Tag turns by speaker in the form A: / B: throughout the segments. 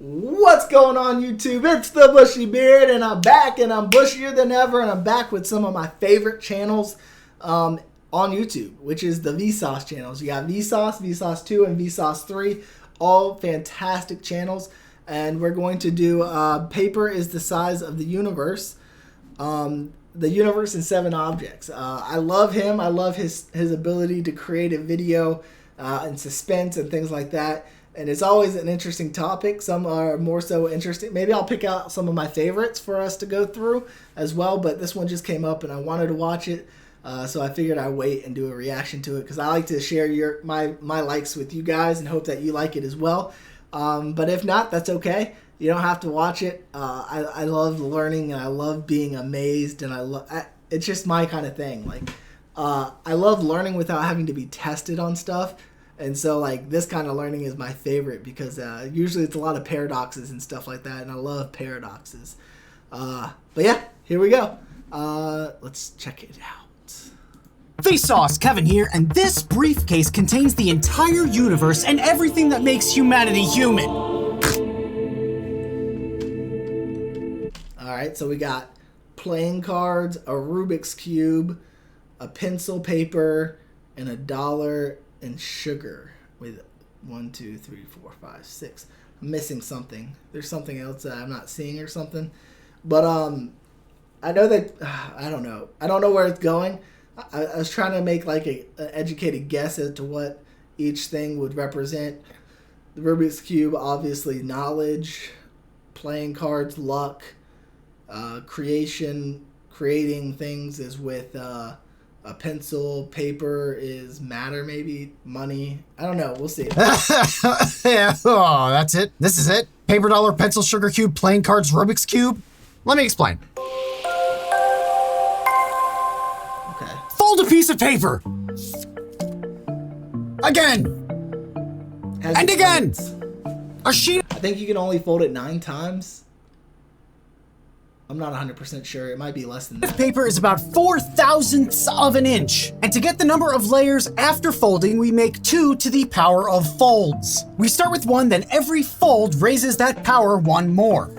A: What's going on, YouTube? It's the Bushy Beard, and I'm back, and I'm bushier than ever, and I'm back with some of my favorite channels on YouTube, which is the Vsauce channels. You got Vsauce, Vsauce2, and Vsauce3, all fantastic channels, and we're going to do Paper is the Size of the Universe, the universe in 7 objects. I love him. I love his ability to create a video and suspense and things like that. And it's always an interesting topic. Some are more so interesting. Maybe I'll pick out some of my favorites for us to go through as well. But this one just came up and I wanted to watch it. So I figured I'd wait and do a reaction to it because I like to share my likes with you guys and hope that you like it as well. But if not, that's okay. You don't have to watch it. I love learning and I love being amazed. And it's just my kind of thing. Like I love learning without having to be tested on stuff. And so, like, this kind of learning is my favorite because usually it's a lot of paradoxes and stuff like that, and I love paradoxes. But yeah, here we go. Let's check it out.
B: Vsauce, Kevin here, and this briefcase contains the entire universe and everything that makes humanity human.
A: Alright, so we got playing cards, a Rubiks Cube, a pencil, paper, and $1 and sugar with 1, 2, 3, 4, 5, 6. I'm missing something. There's something else that I'm not seeing or something. But I know that I don't know. I don't know where it's going. I was trying to make like an educated guess as to what each thing would represent. The Rubiks Cube, obviously knowledge, playing cards, luck, creating things is with a pencil, paper is matter, maybe money. I don't know. We'll see.
B: Yeah. Oh, that's it. This is it. Paper, dollar, pencil, sugar cube, playing cards, Rubiks Cube. Let me explain.
A: Okay.
B: Fold a piece of paper. Again. And again. A sheet.
A: I think you can only fold it 9 times. I'm not 100% sure. It might be less than that.
B: Paper is about 4/1000ths of an inch. And to get the number of layers after folding, we make 2 to the power of folds. We start with 1, then every fold raises that power 1 more.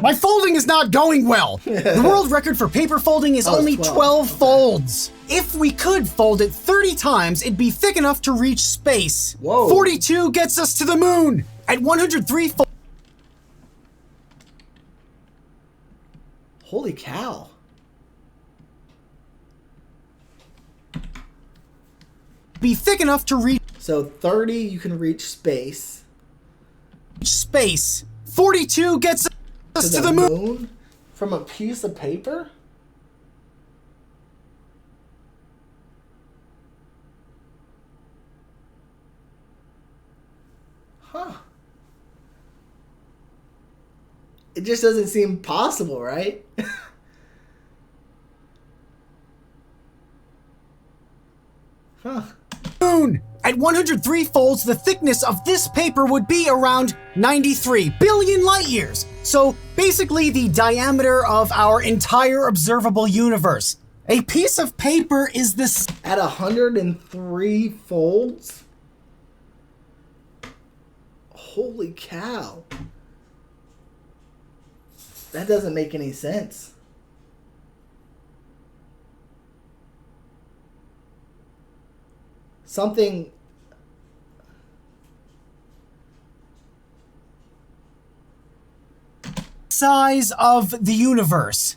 B: My folding is not going well. The world record for paper folding is only 12 folds. If we could fold it 30 times, it'd be thick enough to reach space.
A: Whoa.
B: 42 gets us to the moon. At 103 folds.
A: Holy cow.
B: Be thick enough to reach.
A: So 30, you can reach space.
B: 42 gets us to the moon.
A: From a piece of paper? Huh. It just doesn't seem possible, right? Huh.
B: Moon. At 103 folds, the thickness of this paper would be around 93 billion light years. So basically the diameter of our entire observable universe. A piece of paper is this.
A: At 103 folds? Holy cow. That doesn't make any sense. Something...
B: Size of the universe.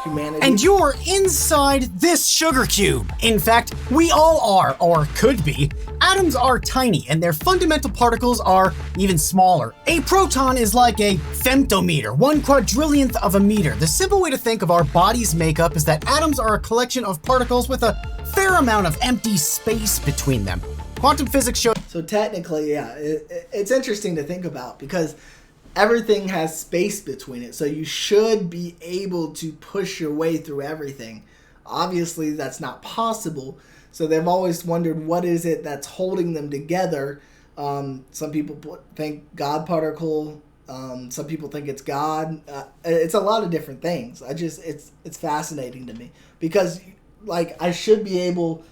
A: Humanity.
B: And you're inside this sugar cube. In fact, we all are, or could be. Atoms are tiny, and their fundamental particles are even smaller. A proton is like a femtometer, 1/4,000,000th of a meter. The simple way to think of our body's makeup is that atoms are a collection of particles with a fair amount of empty space between them. Quantum physics shows.
A: So technically, yeah, it's interesting to think about because everything has space between it. So you should be able to push your way through everything. Obviously, that's not possible. So they've always wondered what is it that's holding them together. Some people think God particle. Some people think it's God. It's a lot of different things. It's fascinating to me because, like, I should be able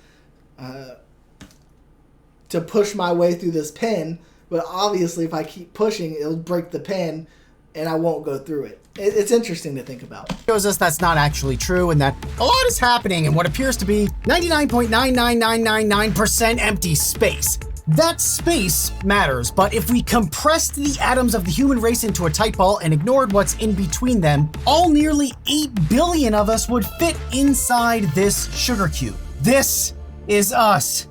A: to push my way through this pen, But obviously, if I keep pushing, it'll break the pen, and I won't go through it. It's interesting to think about.
B: Shows us that's not actually true and that a lot is happening in what appears to be 99.99999% empty space. That space matters, but if we compressed the atoms of the human race into a tight ball and ignored what's in between them, all nearly 8 billion of us would fit inside this sugar cube. This is us.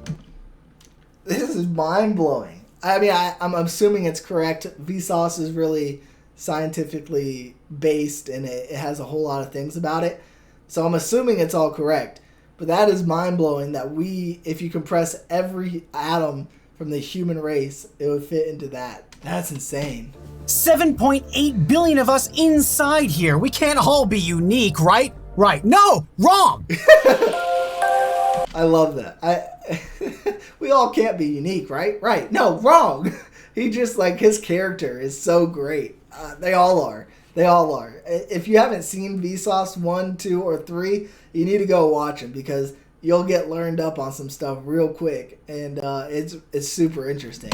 A: This is mind-blowing. I mean, I'm assuming it's correct. Vsauce is really scientifically based, and it has a whole lot of things about it. So I'm assuming it's all correct. But that is mind-blowing that if you compress every atom from the human race, it would fit into that. That's insane.
B: 7.8 billion of us inside here. We can't all be unique, right? Right. No, wrong.
A: I love that. We all can't be unique, right? Right. No, wrong. He just, like, his character is so great. They all are. They all are. If you haven't seen Vsauce 1, 2, or 3, you need to go watch them because you'll get learned up on some stuff real quick, and it's super interesting.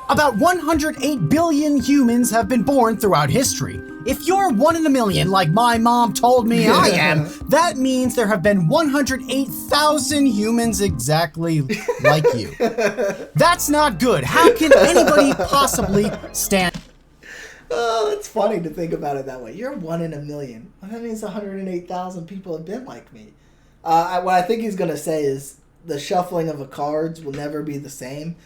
B: About 108 billion humans have been born throughout history. If you're 1 in a million, like my mom told me I am, that means there have been 108,000 humans exactly like you. That's not good. How can anybody possibly stand?
A: Oh, it's funny to think about it that way. You're 1 in a million. Well, that means 108,000 people have been like me. What I think he's going to say is the shuffling of the cards will never be the same.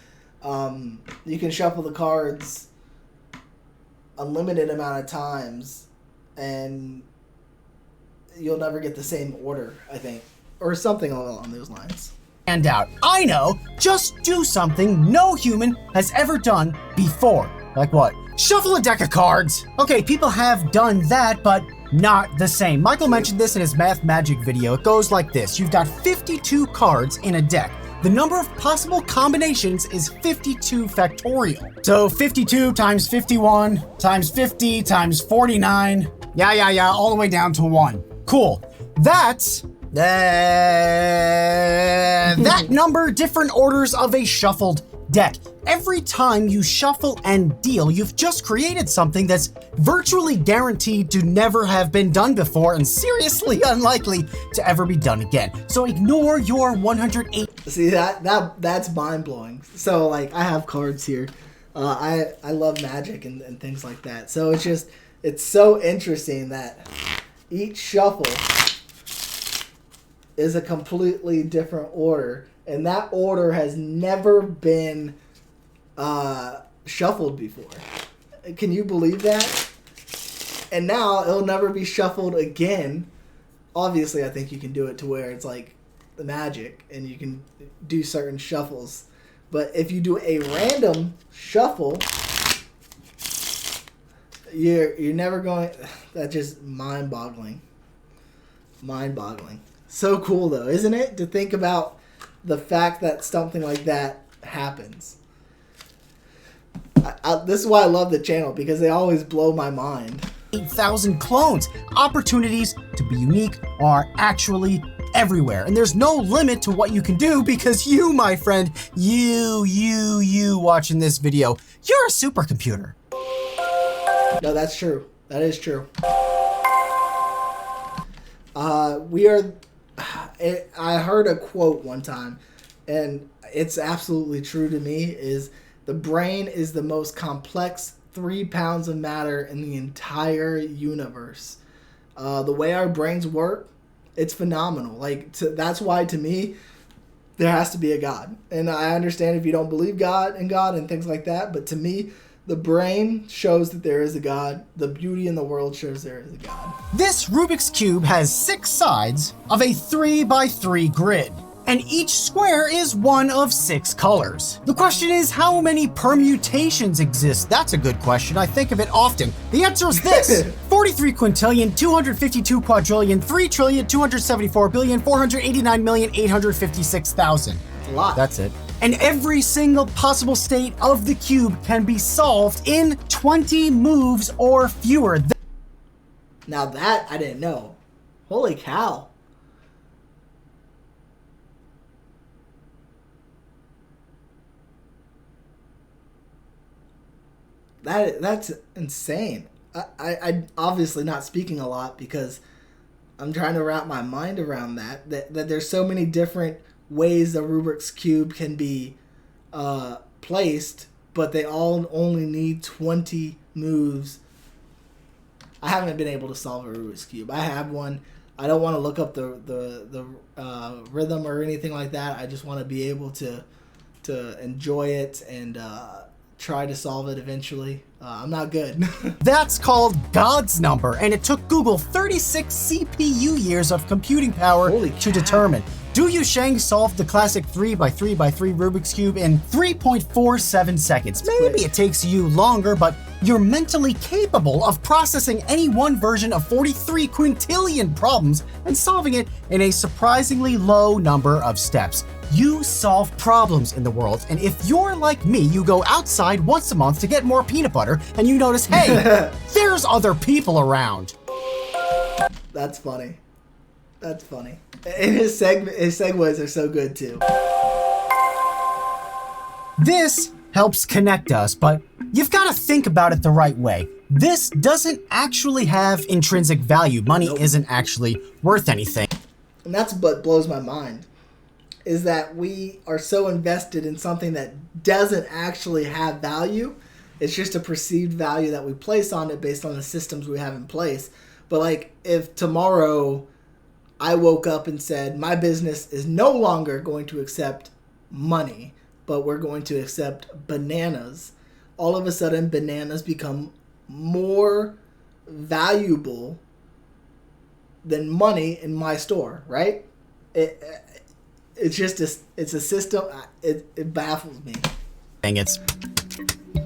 A: You can shuffle the cards a limited amount of times, and you'll never get the same order, I think. Or something along those lines.
B: And out. I know. Just do something no human has ever done before. Like what? Shuffle a deck of cards. Okay, people have done that, but not the same. Michael mentioned this in his Math Magic video. It goes like this. You've got 52 cards in a deck. The number of possible combinations is 52 factorial. So 52 times 51 times 50 times 49. Yeah, all the way down to 1. Cool. That's that number, different orders of a shuffled deck. Every time you shuffle and deal, you've just created something that's virtually guaranteed to never have been done before and seriously unlikely to ever be done again. So ignore your 108.
A: See, that's mind-blowing. So, like, I have cards here. I love Magic and things like that. So it's so interesting that each shuffle is a completely different order, and that order has never been shuffled before. Can you believe that? And now it'll never be shuffled again. Obviously, I think you can do it to where it's like the Magic, and you can do certain shuffles. But if you do a random shuffle, you're never going. That's just mind-boggling. Mind-boggling. So cool, though, isn't it? To think about the fact that something like that happens. This is why I love the channel, because they always blow my mind.
B: 8,000 clones. Opportunities to be unique are actually everywhere. And there's no limit to what you can do because you, my friend, you watching this video, you're a supercomputer.
A: No, that's true. That is true. I heard a quote one time, and it's absolutely true to me, is the brain is the most complex 3 pounds of matter in the entire universe. The way our brains work, it's phenomenal. That's why, to me, there has to be a God. And I understand if you don't believe in God and things like that, but to me, the brain shows that there is a God. The beauty in the world shows there is a God.
B: This Rubik's Cube has 6 sides of a 3x3 grid, and each square is one of 6 colors. The question is, how many permutations exist? That's a good question. I think of it often. The answer is this: 43 quintillion, 252 quadrillion, 3 trillion, 274 billion, 489 million, 856,000.
A: A lot.
B: That's it. And every single possible state of the cube can be solved in 20 moves or fewer.
A: Now that I didn't know. Holy cow. That's insane. I obviously not speaking a lot because I'm trying to wrap my mind around that there's so many different ways the Rubiks Cube can be placed, but they all only need 20 moves. I haven't been able to solve a Rubiks Cube. I have one. I don't want to look up the rhythm or anything like that. I just want to be able to enjoy it and try to solve it eventually. I'm not good.
B: That's called God's number, and it took Google 36 CPU years of computing power to determine. Du Yusheng solved the classic 3x3x3 Rubik's Cube in 3.47 seconds. Maybe it takes you longer, but you're mentally capable of processing any one version of 43 quintillion problems and solving it in a surprisingly low number of steps. You solve problems in the world, and if you're like me, you go outside once a month to get more peanut butter, and you notice, hey, there's other people around.
A: That's funny. That's funny. And his segues are so good too.
B: This helps connect us, but you've got to think about it the right way. This doesn't actually have intrinsic value. Money isn't actually worth anything.
A: And that's what blows my mind, is that we are so invested in something that doesn't actually have value. It's just a perceived value that we place on it based on the systems we have in place. But like, if tomorrow I woke up and said, my business is no longer going to accept money, but we're going to accept bananas, all of a sudden bananas become more valuable than money in my store, right? It's just it's a system. It baffles me.
B: It's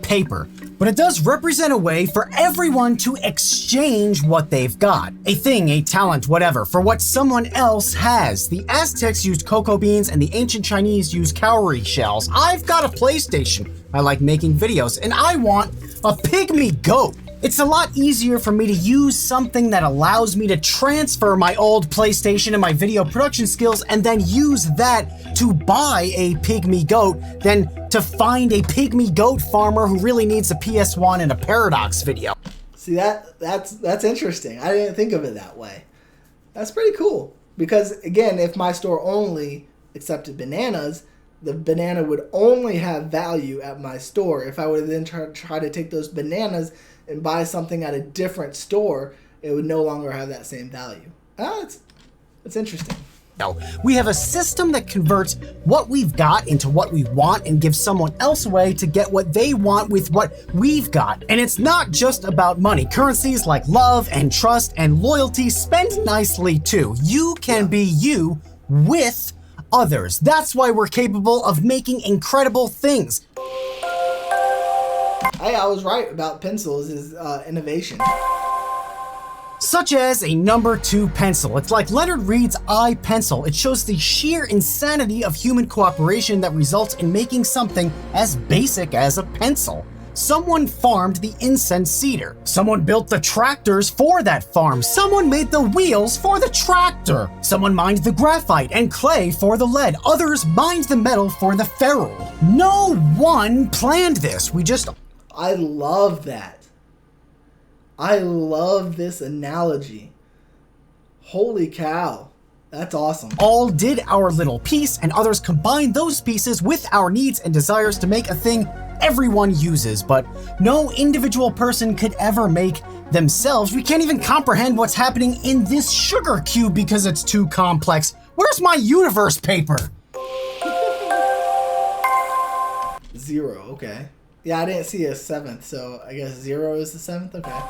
B: paper, but it does represent a way for everyone to exchange what they've got. A thing, a talent, whatever, for what someone else has. The Aztecs used cocoa beans and the ancient Chinese used cowrie shells. I've got a PlayStation. I like making videos, and I want a pygmy goat. It's a lot easier for me to use something that allows me to transfer my old PlayStation and my video production skills and then use that to buy a pygmy goat than to find a pygmy goat farmer who really needs a PS1 and a Paradox video.
A: See, that's interesting. I didn't think of it that way. That's pretty cool. Because again, if my store only accepted bananas, the banana would only have value at my store. If I would then try to take those bananas and buy something at a different store, it would no longer have that same value. It's interesting.
B: No, we have a system that converts what we've got into what we want and gives someone else a way to get what they want with what we've got. And it's not just about money. Currencies like love and trust and loyalty spend nicely too. You can be you with others. That's why we're capable of making incredible things.
A: I was right about pencils is innovation.
B: Such as a number 2 pencil. It's like Leonard Read's iPencil. It shows the sheer insanity of human cooperation that results in making something as basic as a pencil. Someone farmed the incense cedar. Someone built the tractors for that farm. Someone made the wheels for the tractor. Someone mined the graphite and clay for the lead. Others mined the metal for the ferrule. No one planned this.
A: I love that. I love this analogy. Holy cow. That's awesome.
B: All did our little piece, and others combined those pieces with our needs and desires to make a thing everyone uses, but no individual person could ever make themselves. We can't even comprehend what's happening in this sugar cube because it's too complex. Where's my universe paper?
A: 0, okay. Yeah, I didn't see a 7th, so I guess 0 is the 7th? Okay.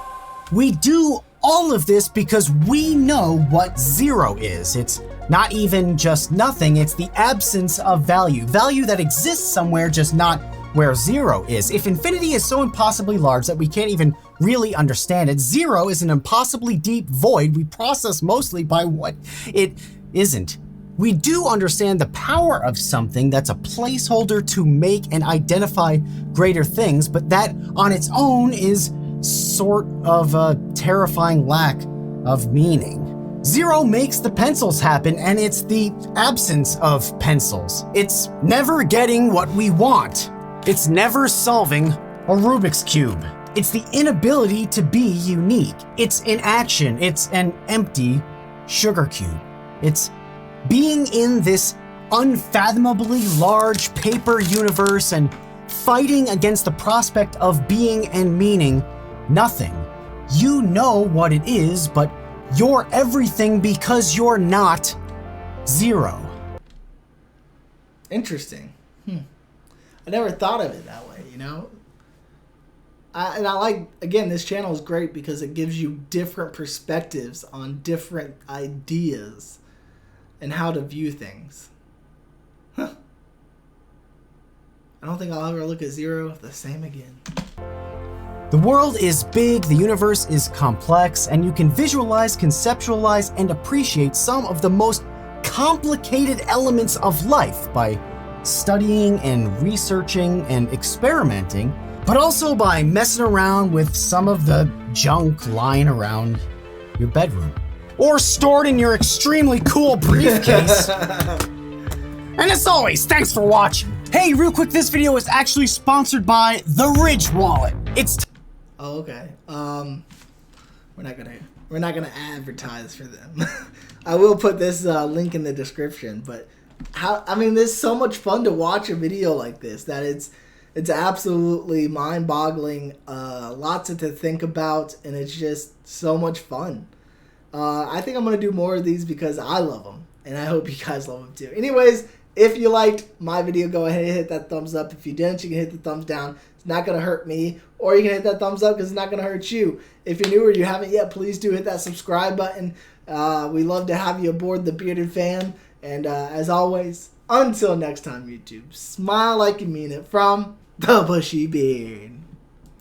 B: We do all of this because we know what 0 is. It's not even just nothing, it's the absence of value. Value that exists somewhere, just not where 0 is. If infinity is so impossibly large that we can't even really understand it, 0 is an impossibly deep void we process mostly by what it isn't. We do understand the power of something that's a placeholder to make and identify greater things, but that on its own is sort of a terrifying lack of meaning. 0 makes the pencils happen, and it's the absence of pencils. It's never getting what we want. It's never solving a Rubik's Cube. It's the inability to be unique. It's inaction. It's an empty sugar cube. It's being in this unfathomably large paper universe and fighting against the prospect of being and meaning nothing. You know what it is, but you're everything because you're not zero.
A: Interesting. I never thought of it that way, you know? I like, again, this channel is great because it gives you different perspectives on different ideas and how to view things. I don't think I'll ever look at zero the same again.
B: The world is big, the universe is complex, and you can visualize, conceptualize, and appreciate some of the most complicated elements of life by studying and researching and experimenting, but also by messing around with some of the junk lying around your bedroom or stored in your extremely cool briefcase. And as always, thanks for watching. Hey, real quick, this video is actually sponsored by the Ridge Wallet.
A: Oh, okay. We're not gonna advertise for them. I will put this link in the description, but there's so much fun to watch a video like this that it's absolutely mind-boggling. Lots to think about, and it's just so much fun. I think I'm gonna do more of these because I love them, and I hope you guys love them too. Anyways, if you liked my video, go ahead and hit that thumbs up. If you didn't, you can hit the thumbs down. It's not going to hurt me. Or you can hit that thumbs up because it's not going to hurt you. If you're new or you haven't yet, please do hit that subscribe button. We love to have you aboard the Bearded Fam. And as always, until next time, YouTube, smile like you mean it from the Bushy Beard.